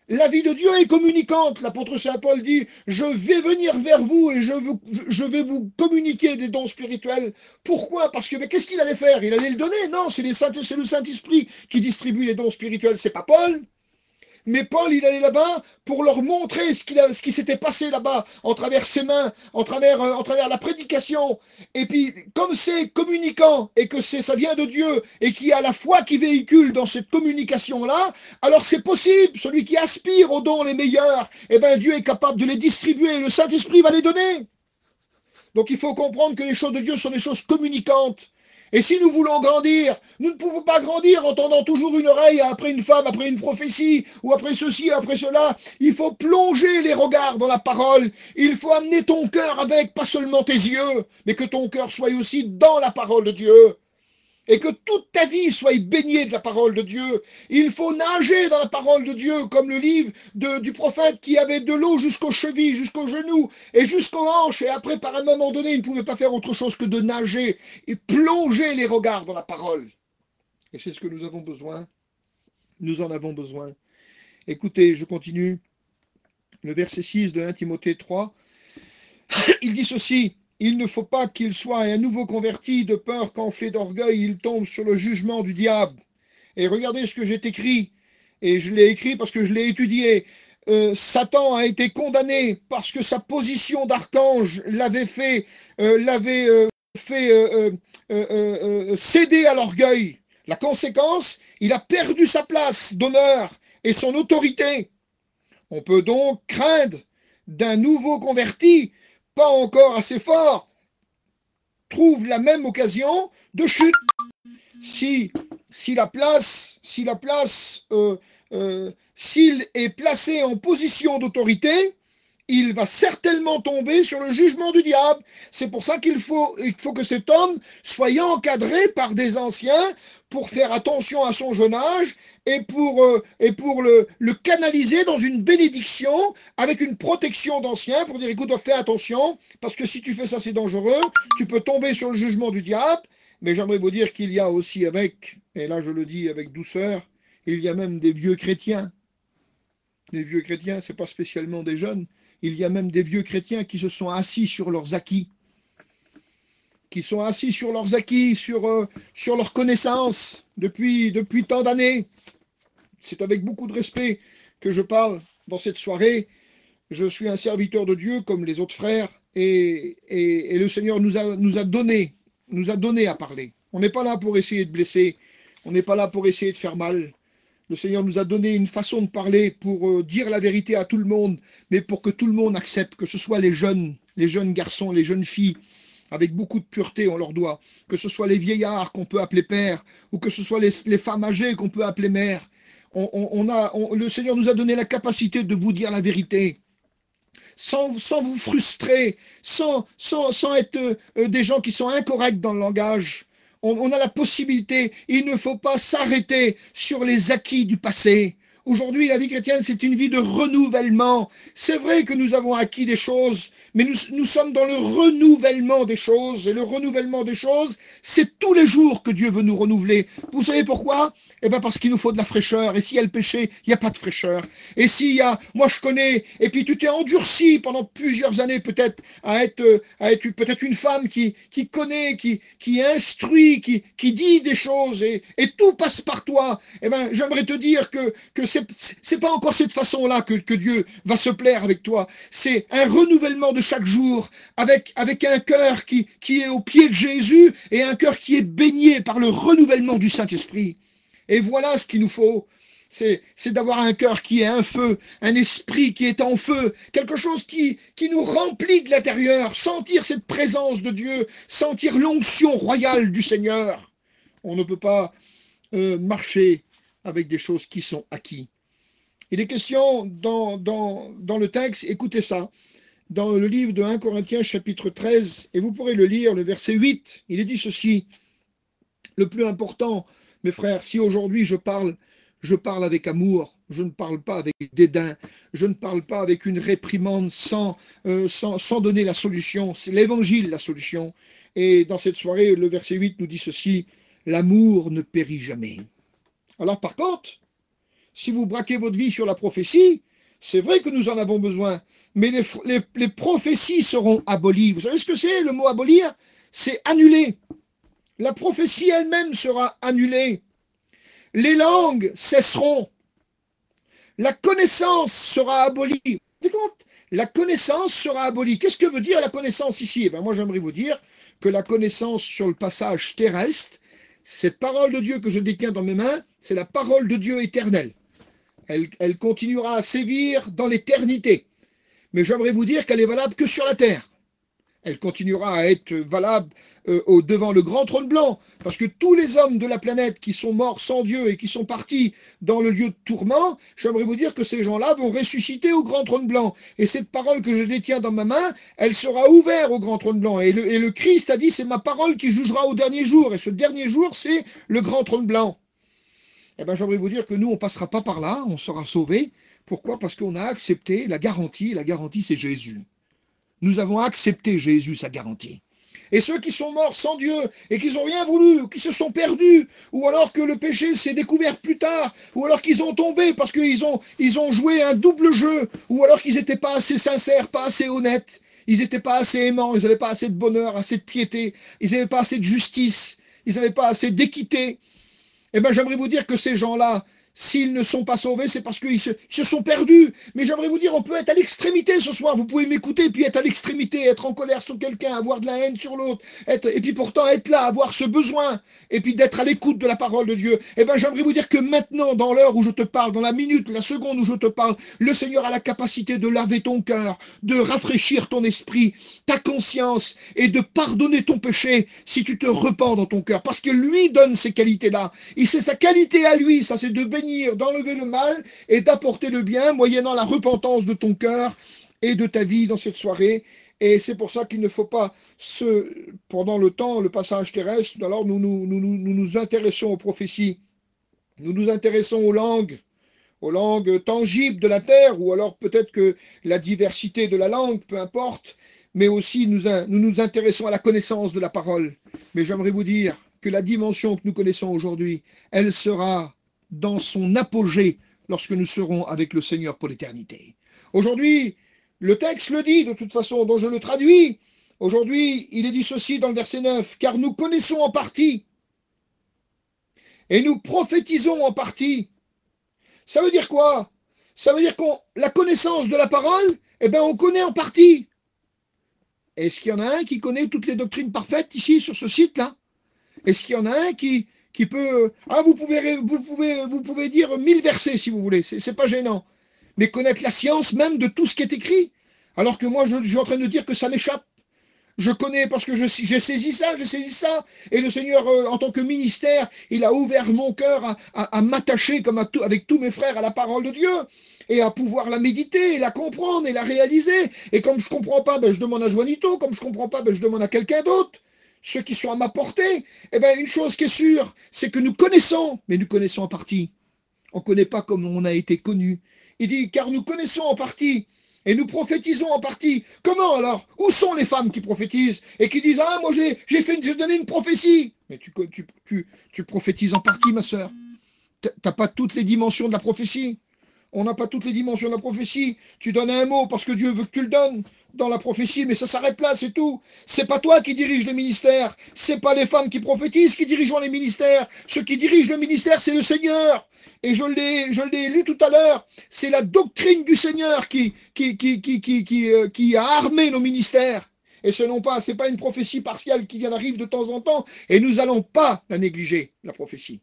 La vie de Dieu est communicante. L'apôtre Saint Paul dit, je vais venir vers vous et je vais vous communiquer des dons spirituels. Pourquoi? Parce que qu'est-ce qu'il allait faire? Il allait le donner? Non, c'est le Saint-Esprit qui distribue les dons spirituels, c'est pas Paul. Mais Paul, il allait là-bas pour leur montrer ce qui s'était passé là-bas, en travers ses mains, en travers la prédication. Et puis, comme c'est communicant et que ça vient de Dieu et qu'il y a la foi qui véhicule dans cette communication-là, alors c'est possible. Celui qui aspire aux dons les meilleurs, eh bien Dieu est capable de les distribuer. Le Saint-Esprit va les donner. Donc il faut comprendre que les choses de Dieu sont des choses communicantes. Et si nous voulons grandir, nous ne pouvons pas grandir en tendant toujours une oreille après une femme, après une prophétie, ou après ceci, après cela. Il faut plonger les regards dans la parole. Il faut amener ton cœur avec, pas seulement tes yeux, mais que ton cœur soit aussi dans la parole de Dieu. Et que toute ta vie soit baignée de la parole de Dieu. Il faut nager dans la parole de Dieu, comme le livre du prophète qui avait de l'eau jusqu'aux chevilles, jusqu'aux genoux et jusqu'aux hanches. Et après, par un moment donné, il ne pouvait pas faire autre chose que de nager et plonger les regards dans la parole. Et c'est ce que nous avons besoin. Nous en avons besoin. Écoutez, je continue. Le verset 6 de 1 Timothée 3, il dit ceci. Il ne faut pas qu'il soit un nouveau converti, de peur qu'enflé d'orgueil, il tombe sur le jugement du diable. Et regardez ce que j'ai écrit, et je l'ai écrit parce que je l'ai étudié. Satan a été condamné parce que sa position d'archange l'avait fait céder à l'orgueil. La conséquence, il a perdu sa place d'honneur et son autorité. On peut donc craindre d'un nouveau converti, pas encore assez fort, trouve la même occasion de chute. S'il est placé en position d'autorité, il va certainement tomber sur le jugement du diable. C'est pour ça qu'il faut que cet homme soit encadré par des anciens pour faire attention à son jeune âge et pour le canaliser dans une bénédiction avec une protection d'anciens pour dire écoute, fais attention parce que si tu fais ça c'est dangereux, tu peux tomber sur le jugement du diable. Mais j'aimerais vous dire qu'il y a aussi et là je le dis avec douceur, il y a même des vieux chrétiens. Les vieux chrétiens, ce n'est pas spécialement des jeunes. Il y a même des vieux chrétiens qui se sont assis sur leurs acquis, sur leurs connaissances depuis tant d'années. C'est avec beaucoup de respect que je parle dans cette soirée. Je suis un serviteur de Dieu comme les autres frères et le Seigneur nous a donné à parler. On n'est pas là pour essayer de blesser, on n'est pas là pour essayer de faire mal. Le Seigneur nous a donné une façon de parler pour dire la vérité à tout le monde, mais pour que tout le monde accepte, que ce soit les jeunes garçons, les jeunes filles, avec beaucoup de pureté, on leur doit, que ce soit les vieillards qu'on peut appeler père, ou que ce soit les femmes âgées qu'on peut appeler mère. Le Seigneur nous a donné la capacité de vous dire la vérité, sans vous frustrer, sans être des gens qui sont incorrects dans le langage. On a la possibilité, il ne faut pas s'arrêter sur les acquis du passé. Aujourd'hui, la vie chrétienne, c'est une vie de renouvellement. C'est vrai que nous avons acquis des choses, mais nous sommes dans le renouvellement des choses. Et le renouvellement des choses, c'est tous les jours que Dieu veut nous renouveler. Vous savez pourquoi? Eh bien parce qu'il nous faut de la fraîcheur. Et s'il y a le péché, il n'y a pas de fraîcheur. Et s'il y a, moi je connais, et puis tu t'es endurci pendant plusieurs années peut-être à être peut-être une femme qui connaît, qui instruit, qui dit des choses, et tout passe par toi. Eh bien j'aimerais te dire que c'est pas encore cette façon-là que Dieu va se plaire avec toi. C'est un renouvellement de chaque jour avec un cœur qui est au pied de Jésus et un cœur qui est baigné par le renouvellement du Saint-Esprit. Et voilà ce qu'il nous faut. C'est d'avoir un cœur qui est un feu, un esprit qui est en feu, quelque chose qui nous remplit de l'intérieur, sentir cette présence de Dieu, sentir l'onction royale du Seigneur. On ne peut pas marcher avec des choses qui sont acquis. Il est question dans le texte, écoutez ça, dans le livre de 1 Corinthiens chapitre 13, et vous pourrez le lire, le verset 8, il est dit ceci, le plus important, mes frères, si aujourd'hui je parle avec amour, je ne parle pas avec dédain, je ne parle pas avec une réprimande sans donner la solution, c'est l'évangile la solution. Et dans cette soirée, le verset 8 nous dit ceci, l'amour ne périt jamais. Alors par contre, si vous braquez votre vie sur la prophétie, c'est vrai que nous en avons besoin, mais les prophéties seront abolies. Vous savez ce que c'est le mot abolir? C'est annuler. La prophétie elle-même sera annulée. Les langues cesseront. la connaissance sera abolie. Vous vous rendez compte? La connaissance sera abolie. Qu'est-ce que veut dire la connaissance ici? Eh bien, moi, j'aimerais vous dire que la connaissance sur le passage terrestre, cette parole de Dieu que je détiens dans mes mains, c'est la parole de Dieu éternelle. Elle continuera à sévir dans l'éternité. Mais j'aimerais vous dire qu'elle est valable que sur la terre. Elle continuera à être valable devant le grand trône blanc, parce que tous les hommes de la planète qui sont morts sans Dieu et qui sont partis dans le lieu de tourment, j'aimerais vous dire que ces gens-là vont ressusciter au grand trône blanc. Et cette parole que je détiens dans ma main, elle sera ouverte au grand trône blanc. Et le Christ a dit, c'est ma parole qui jugera au dernier jour. Et ce dernier jour, c'est le grand trône blanc. Eh bien, j'aimerais vous dire que nous, on ne passera pas par là, on sera sauvés. Pourquoi? Parce qu'on a accepté la garantie, et la garantie, c'est Jésus. Nous avons accepté Jésus, sa garantie. Et ceux qui sont morts sans Dieu et qui n'ont rien voulu, ou qui se sont perdus, ou alors que le péché s'est découvert plus tard, ou alors qu'ils ont tombé parce qu'ils ont joué un double jeu, ou alors qu'ils n'étaient pas assez sincères, pas assez honnêtes, ils n'étaient pas assez aimants, ils n'avaient pas assez de bonheur, assez de piété, ils n'avaient pas assez de justice, ils n'avaient pas assez d'équité. Eh bien, j'aimerais vous dire que ces gens-là, s'ils ne sont pas sauvés, c'est parce qu'ils se sont perdus. Mais j'aimerais vous dire, on peut être à l'extrémité ce soir. Vous pouvez m'écouter et puis être à l'extrémité, être en colère sur quelqu'un, avoir de la haine sur l'autre, et puis pourtant être là, avoir ce besoin, et puis d'être à l'écoute de la parole de Dieu. Eh bien, j'aimerais vous dire que maintenant, dans l'heure où je te parle, dans la minute, la seconde où je te parle, le Seigneur a la capacité de laver ton cœur, de rafraîchir ton esprit, ta conscience, et de pardonner ton péché si tu te repens dans ton cœur. Parce que lui donne ces qualités-là. C'est sa qualité à lui, ça c'est de bénir, d'enlever le mal et d'apporter le bien, moyennant la repentance de ton cœur et de ta vie dans cette soirée. Et c'est pour ça qu'il ne faut pas, pendant le temps, le passage terrestre, alors nous intéressons aux prophéties, nous nous intéressons aux langues tangibles de la terre, ou alors peut-être que la diversité de la langue, peu importe, mais aussi nous nous intéressons à la connaissance de la parole. Mais j'aimerais vous dire que la dimension que nous connaissons aujourd'hui, elle sera dans son apogée lorsque nous serons avec le Seigneur pour l'éternité. Aujourd'hui, le texte le dit de toute façon, dont je le traduis. Aujourd'hui, il est dit ceci dans le verset 9, car nous connaissons en partie et nous prophétisons en partie. Ça veut dire quoi? Ça veut dire qu'on la connaissance de la parole, eh bien, on connaît en partie. Est-ce qu'il y en a un qui connaît toutes les doctrines parfaites ici, sur ce site-là? Est-ce qu'il y en a un qui peut... Ah, vous pouvez dire 1000 versets si vous voulez, c'est pas gênant. Mais connaître la science même de tout ce qui est écrit, alors que moi, je suis en train de dire que ça m'échappe. Je connais parce que j'ai saisi ça, et le Seigneur, en tant que ministère, il a ouvert mon cœur à m'attacher comme avec tous mes frères à la parole de Dieu, et à pouvoir la méditer, et la comprendre, et la réaliser. Et comme je ne comprends pas, ben, je demande à Juanito, comme je ne comprends pas, ben, je demande à quelqu'un d'autre, ceux qui sont à ma portée. Eh bien, une chose qui est sûre, c'est que nous connaissons, mais nous connaissons en partie. On ne connaît pas comme on a été connu. Il dit, car nous connaissons en partie, et nous prophétisons en partie. Comment alors? Où sont les femmes qui prophétisent et qui disent, ah, moi j'ai donné une prophétie? Mais tu prophétises en partie, ma sœur. T'as pas toutes les dimensions de la prophétie. On n'a pas toutes les dimensions de la prophétie. Tu donnes un mot parce que Dieu veut que tu le donnes dans la prophétie, mais ça s'arrête là, c'est tout. C'est pas toi qui dirige les ministères. C'est pas les femmes qui prophétisent qui dirigent les ministères. Ceux qui dirigent le ministère, c'est le Seigneur. Et je l'ai lu tout à l'heure. C'est la doctrine du Seigneur qui a armé nos ministères. Et c'est pas une prophétie partielle qui arrive de temps en temps. Et nous allons pas la négliger, la prophétie.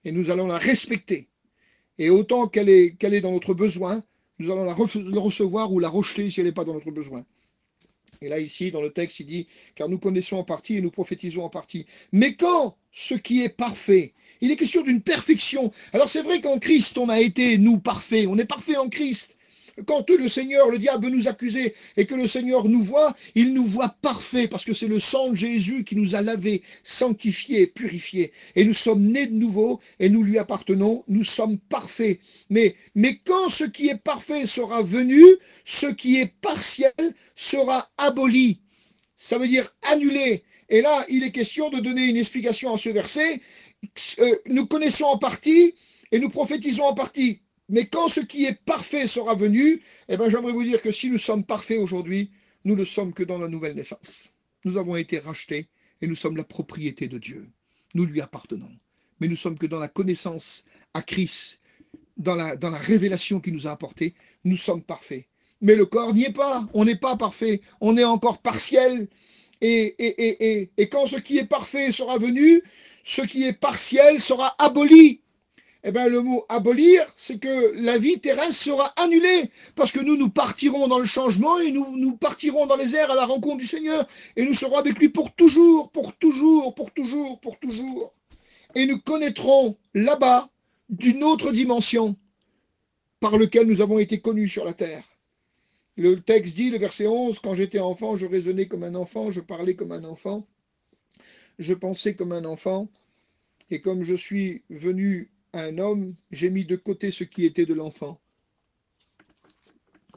Et nous allons la respecter. Et autant qu'elle est dans notre besoin, nous allons la recevoir ou la rejeter si elle n'est pas dans notre besoin. Et là, ici, dans le texte, il dit, car nous connaissons en partie et nous prophétisons en partie. Mais quand ce qui est parfait, il est question d'une perfection. Alors c'est vrai qu'en Christ, on a été, nous, parfaits. On est parfaits en Christ. Quand le Seigneur, le diable veut nous accuser et que le Seigneur nous voit, il nous voit parfaits parce que c'est le sang de Jésus qui nous a lavés, sanctifiés, purifiés. Et nous sommes nés de nouveau et nous lui appartenons, nous sommes parfaits. Mais quand ce qui est parfait sera venu, ce qui est partiel sera aboli. Ça veut dire annulé. Et là, il est question de donner une explication à ce verset. Nous connaissons en partie et nous prophétisons en partie. Mais quand ce qui est parfait sera venu, eh bien, j'aimerais vous dire que si nous sommes parfaits aujourd'hui, nous ne sommes que dans la nouvelle naissance. Nous avons été rachetés et nous sommes la propriété de Dieu. Nous lui appartenons. Mais nous sommes que dans la connaissance à Christ dans la révélation qu'il nous a apportée, nous sommes parfaits. Mais le corps n'y est pas, on n'est pas parfait, on est encore partiel. Et quand ce qui est parfait sera venu, ce qui est partiel sera aboli. Eh bien, le mot abolir, c'est que la vie terrestre sera annulée, parce que nous partirons dans le changement et nous partirons dans les airs à la rencontre du Seigneur, et nous serons avec lui pour toujours, pour toujours, pour toujours, pour toujours. Et nous connaîtrons là-bas d'une autre dimension par laquelle nous avons été connus sur la terre. Le texte dit, le verset 11, quand j'étais enfant, je raisonnais comme un enfant, je parlais comme un enfant, je pensais comme un enfant, et comme je suis venu un homme, j'ai mis de côté ce qui était de l'enfant.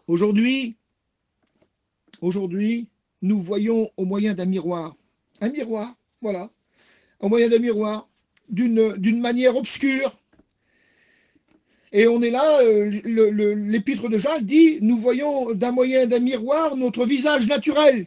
Aujourd'hui, nous voyons au moyen d'un miroir, voilà, au moyen d'un miroir, d'une manière obscure. Et on est là, l'épître de Jacques dit, nous voyons d'un moyen d'un miroir notre visage naturel.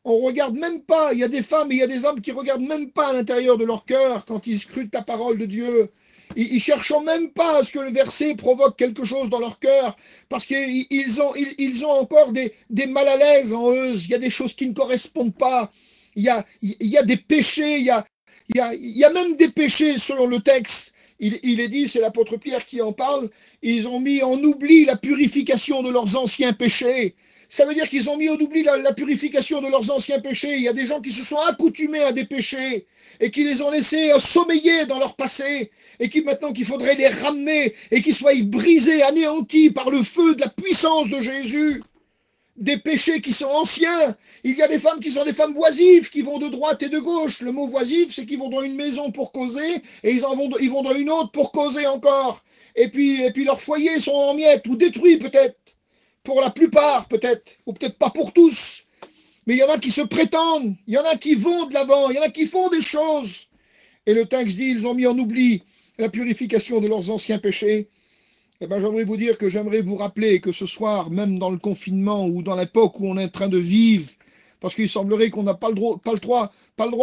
On ne regarde même pas, il y a des femmes et il y a des hommes qui ne regardent même pas à l'intérieur de leur cœur quand ils scrutent la parole de Dieu. Ils ne cherchent même pas à ce que le verset provoque quelque chose dans leur cœur, parce qu'ils ont encore des mal à l'aise en eux, il y a des choses qui ne correspondent pas, il y a des péchés, il y a même des péchés selon le texte. Il est dit, c'est l'apôtre Pierre qui en parle, ils ont mis en oubli la purification de leurs anciens péchés. Ça veut dire qu'ils ont mis en oubli la purification de leurs anciens péchés. Il y a des gens qui se sont accoutumés à des péchés et qui les ont laissés sommeiller dans leur passé et qui maintenant qu'il faudrait les ramener et qu'ils soient brisés, anéantis par le feu de la puissance de Jésus. Des péchés qui sont anciens. Il y a des femmes qui sont des femmes oisives, qui vont de droite et de gauche. Le mot oisif, c'est qu'ils vont dans une maison pour causer, et ils vont dans une autre pour causer encore. Et puis leurs foyers sont en miettes, ou détruits peut-être. Pour la plupart, peut-être. Ou peut-être pas pour tous. Mais il y en a qui se prétendent. Il y en a qui vont de l'avant. Il y en a qui font des choses. Et le texte dit, ils ont mis en oubli la purification de leurs anciens péchés. Eh bien, j'aimerais vous dire que j'aimerais vous rappeler que ce soir, même dans le confinement ou dans l'époque où on est en train de vivre, parce qu'il semblerait qu'on n'a pas le droit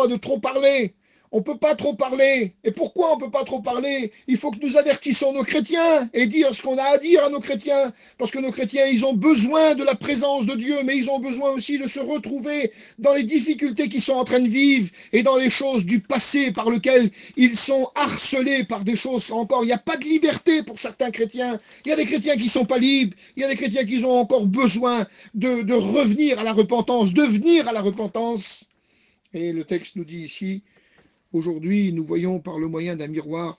de trop parler. On ne peut pas trop parler. Et pourquoi on ne peut pas trop parler? Il faut que nous avertissons nos chrétiens et dire ce qu'on a à dire à nos chrétiens. Parce que nos chrétiens, ils ont besoin de la présence de Dieu, mais ils ont besoin aussi de se retrouver dans les difficultés qu'ils sont en train de vivre et dans les choses du passé par lesquelles ils sont harcelés par des choses encore. Il n'y a pas de liberté pour certains chrétiens. Il y a des chrétiens qui ne sont pas libres. Il y a des chrétiens qui ont encore besoin de revenir à la repentance, de venir à la repentance. Et le texte nous dit ici, aujourd'hui, nous voyons par le moyen d'un miroir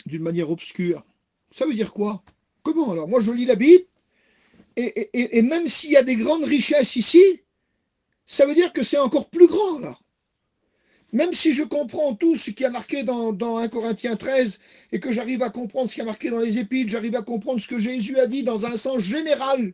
d'une manière obscure. Ça veut dire quoi? Comment alors? Moi, je lis la Bible, et même s'il y a des grandes richesses ici, ça veut dire que c'est encore plus grand alors. Même si je comprends tout ce qui est marqué dans 1 Corinthiens 13, et que j'arrive à comprendre ce qui est marqué dans les Épîtres, j'arrive à comprendre ce que Jésus a dit dans un sens général,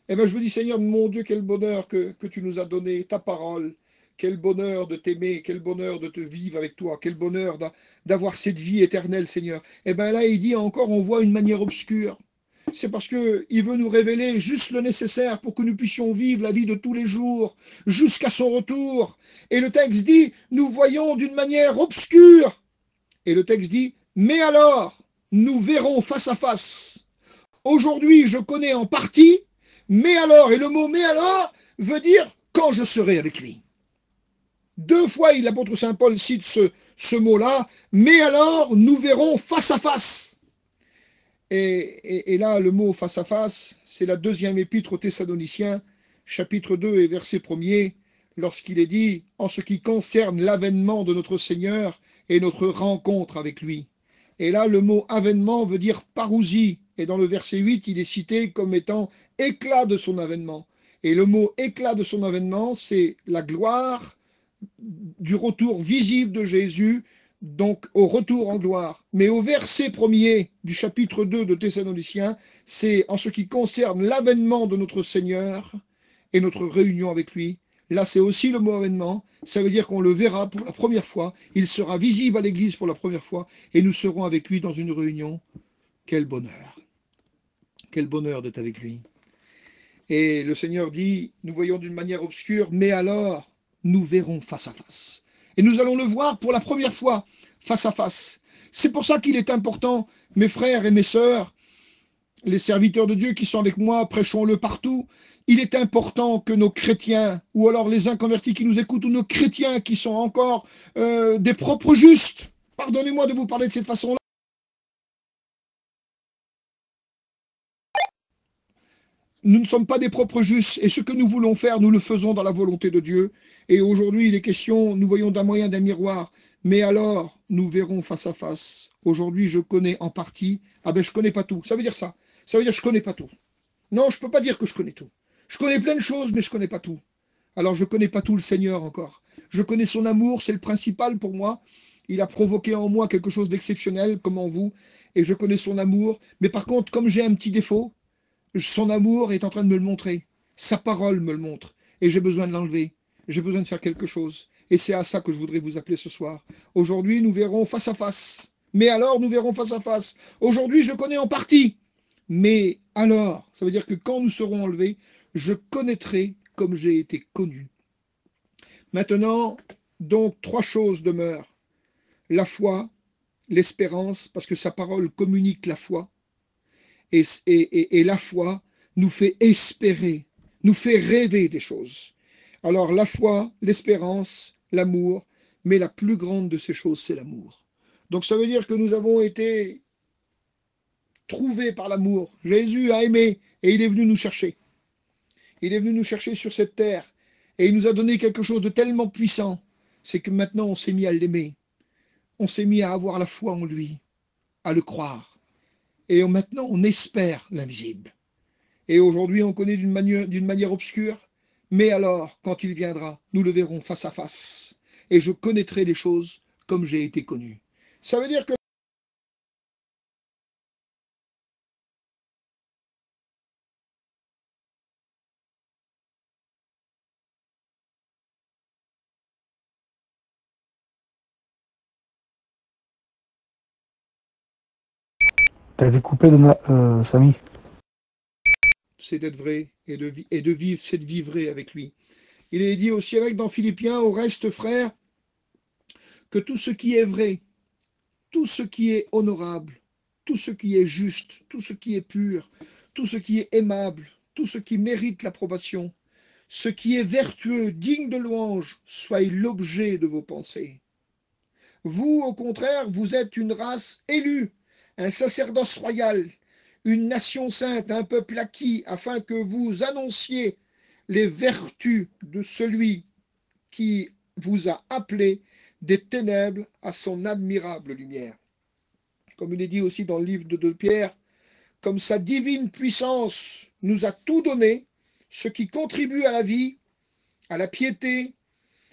eh bien je me dis, Seigneur, mon Dieu, quel bonheur que tu nous as donné, ta parole. Quel bonheur de t'aimer, quel bonheur de te vivre avec toi, quel bonheur d'avoir cette vie éternelle, Seigneur. Et bien là, il dit encore, on voit une manière obscure. C'est parce qu'il veut nous révéler juste le nécessaire pour que nous puissions vivre la vie de tous les jours, jusqu'à son retour. Et le texte dit, nous voyons d'une manière obscure. Et le texte dit, mais alors, nous verrons face à face. Aujourd'hui, je connais en partie, mais alors, et le mot mais alors veut dire quand je serai avec lui. 2 fois, l'apôtre Saint Paul cite ce mot-là, mais alors nous verrons face à face. Et là, le mot face à face, c'est la 2e épître aux Thessaloniciens, chapitre 2 et verset 1er, lorsqu'il est dit, en ce qui concerne l'avènement de notre Seigneur et notre rencontre avec lui. Et là, le mot avènement veut dire parousie, et dans le verset 8, il est cité comme étant éclat de son avènement. Et le mot éclat de son avènement, c'est la gloire du retour visible de Jésus, donc au retour en gloire. Mais au verset 1er du chapitre 2 de Thessaloniciens, c'est en ce qui concerne l'avènement de notre Seigneur et notre réunion avec lui. Là, c'est aussi le mot avènement. Ça veut dire qu'on le verra pour la première fois. Il sera visible à l'Église pour la première fois et nous serons avec lui dans une réunion. Quel bonheur! Quel bonheur d'être avec lui. Et le Seigneur dit, nous voyons d'une manière obscure, mais alors, nous verrons face à face. Et nous allons le voir pour la première fois, face à face. C'est pour ça qu'il est important, mes frères et mes sœurs, les serviteurs de Dieu qui sont avec moi, prêchons-le partout. Il est important que nos chrétiens, ou alors les inconvertis qui nous écoutent, ou nos chrétiens qui sont encore des propres justes, pardonnez-moi de vous parler de cette façon-là. Nous ne sommes pas des propres justes, et ce que nous voulons faire, nous le faisons dans la volonté de Dieu. Et aujourd'hui, il est question, nous voyons d'un moyen d'un miroir, mais alors, nous verrons face à face. Aujourd'hui, je connais en partie, ah ben je connais pas tout, ça veut dire ça. Ça veut dire que je connais pas tout. Non, je peux pas dire que je connais tout. Je connais plein de choses, mais je connais pas tout. Alors, je connais pas tout le Seigneur encore. Je connais son amour, c'est le principal pour moi. Il a provoqué en moi quelque chose d'exceptionnel, comme en vous, et je connais son amour. Mais par contre, comme j'ai un petit défaut, son amour est en train de me le montrer. Sa parole me le montre. Et j'ai besoin de l'enlever. J'ai besoin de faire quelque chose. Et c'est à ça que je voudrais vous appeler ce soir. Aujourd'hui, nous verrons face à face. Mais alors, nous verrons face à face. Aujourd'hui, je connais en partie. Mais alors, ça veut dire que quand nous serons enlevés, je connaîtrai comme j'ai été connu. Maintenant, donc, 3 choses demeurent. La foi, l'espérance, parce que sa parole communique la foi. Et la foi nous fait espérer, nous fait rêver des choses. Alors la foi, l'espérance, l'amour, mais la plus grande de ces choses, c'est l'amour. Donc ça veut dire que nous avons été trouvés par l'amour. Jésus a aimé et il est venu nous chercher. Il est venu nous chercher sur cette terre et il nous a donné quelque chose de tellement puissant, c'est que maintenant on s'est mis à l'aimer. On s'est mis à avoir la foi en lui, à le croire. Et maintenant, on espère l'invisible. Et aujourd'hui, on connaît d'une manière obscure. Mais alors, quand il viendra, nous le verrons face à face. Et je connaîtrai les choses comme j'ai été connu. Ça veut dire que T'avais coupé Samy. c'est d'être vrai et de vivre, c'est de vivre vrai avec lui. Il est dit aussi avec dans Philippiens, au reste, frères, que tout ce qui est vrai, tout ce qui est honorable, tout ce qui est juste, tout ce qui est pur, tout ce qui est aimable, tout ce qui mérite l'approbation, ce qui est vertueux, digne de louange, soit l'objet de vos pensées. Vous, au contraire, vous êtes une race élue, un sacerdoce royal, une nation sainte, un peuple acquis, afin que vous annonciez les vertus de celui qui vous a appelé des ténèbres à son admirable lumière. Comme il est dit aussi dans le livre de Pierre, comme sa divine puissance nous a tout donné, ce qui contribue à la vie, à la piété,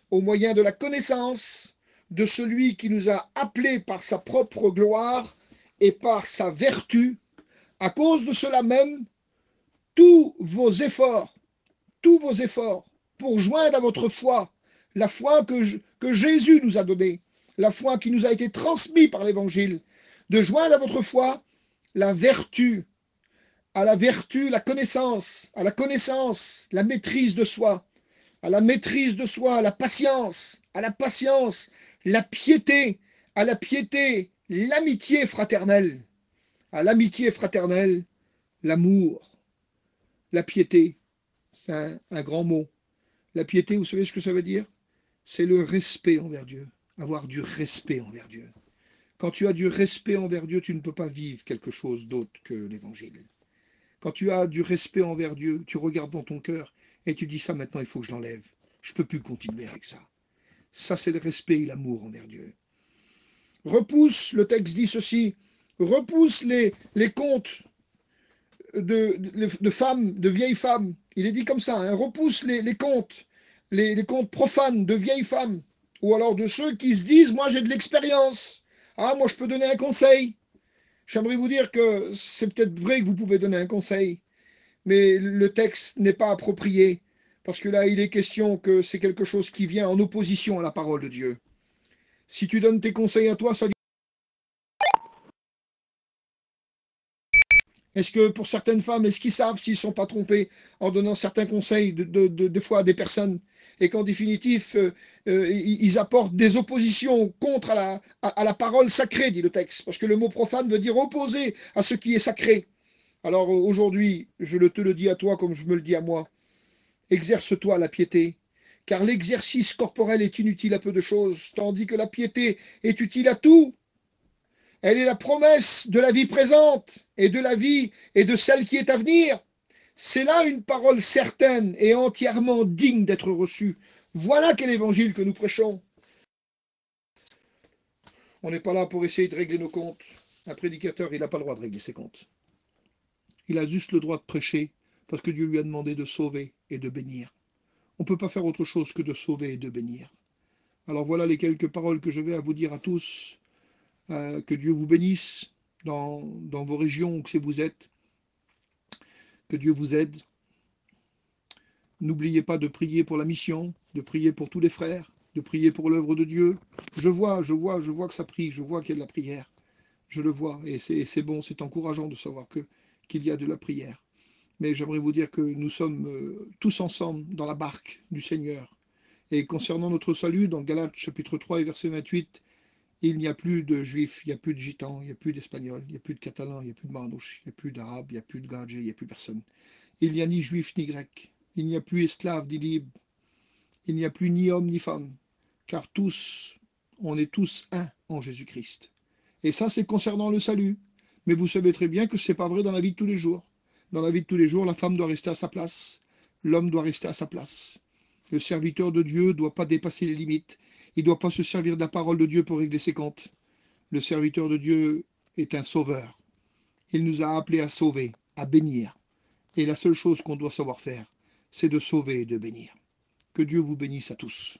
au moyen de la connaissance de celui qui nous a appelés par sa propre gloire et par sa vertu. À cause de cela même, tous vos efforts pour joindre à votre foi, la foi que Jésus nous a donnée, la foi qui nous a été transmise par l'Évangile, de joindre à votre foi la vertu, à la vertu, la connaissance, à la connaissance, la maîtrise de soi, à la maîtrise de soi, la patience, à la patience, la piété, à la piété, l'amitié fraternelle, à l'amitié fraternelle, l'amour, la piété, c'est un grand mot. La piété, vous savez ce que ça veut dire? C'est le respect envers Dieu, avoir du respect envers Dieu. Quand tu as du respect envers Dieu, tu ne peux pas vivre quelque chose d'autre que l'Évangile. Quand tu as du respect envers Dieu, tu regardes dans ton cœur et tu dis ça maintenant, il faut que je l'enlève. Je ne peux plus continuer avec ça. Ça, c'est le respect et l'amour envers Dieu. Repousse, le texte dit ceci, repousse les contes de femmes, de vieilles femmes. Il est dit comme ça, hein, repousse les contes, les contes profanes de vieilles femmes. Ou alors de ceux qui se disent, moi j'ai de l'expérience. Ah, moi je peux donner un conseil. J'aimerais vous dire que c'est peut-être vrai que vous pouvez donner un conseil, mais le texte n'est pas approprié, parce que là, il est question que c'est quelque chose qui vient en opposition à la parole de Dieu. Si tu donnes tes conseils à toi, ça vient. Est-ce que pour certaines femmes, est-ce qu'ils savent s'ils ne sont pas trompés en donnant certains conseils des fois à des personnes et qu'en définitif, ils apportent des oppositions contre à la parole sacrée, dit le texte, parce que le mot profane veut dire opposé à ce qui est sacré. Alors aujourd'hui, te le dis à toi comme je me le dis à moi, exerce-toi la piété, car l'exercice corporel est inutile à peu de choses, tandis que la piété est utile à tout. Elle est la promesse de la vie présente et de la vie et de celle qui est à venir. C'est là une parole certaine et entièrement digne d'être reçue. Voilà quel évangile que nous prêchons. On n'est pas là pour essayer de régler nos comptes. Un prédicateur, il n'a pas le droit de régler ses comptes. Il a juste le droit de prêcher parce que Dieu lui a demandé de sauver et de bénir. On ne peut pas faire autre chose que de sauver et de bénir. Alors voilà les quelques paroles que je vais à vous dire à tous. Que Dieu vous bénisse dans vos régions où vous êtes. Que Dieu vous aide. N'oubliez pas de prier pour la mission, de prier pour tous les frères, de prier pour l'œuvre de Dieu. Je vois que ça prie, je vois qu'il y a de la prière. Je le vois et c'est bon, c'est encourageant de savoir qu'il y a de la prière. Mais j'aimerais vous dire que nous sommes tous ensemble dans la barque du Seigneur. Et concernant notre salut, dans Galates chapitre 3 et verset 28, il n'y a plus de juifs, il n'y a plus de gitans, il n'y a plus d'espagnols, il n'y a plus de catalans, il n'y a plus de manouches, il n'y a plus d'arabes, il n'y a plus de gadgets, il n'y a plus personne. Il n'y a ni juif ni grec, il n'y a plus esclave ni libre, il n'y a plus ni homme ni femme, car on est tous un en Jésus-Christ. Et ça, c'est concernant le salut. Mais vous savez très bien que ce n'est pas vrai dans la vie de tous les jours. Dans la vie de tous les jours, la femme doit rester à sa place, l'homme doit rester à sa place. Le serviteur de Dieu ne doit pas dépasser les limites. Il ne doit pas se servir de la parole de Dieu pour régler ses comptes. Le serviteur de Dieu est un sauveur. Il nous a appelés à sauver, à bénir. Et la seule chose qu'on doit savoir faire, c'est de sauver et de bénir. Que Dieu vous bénisse à tous.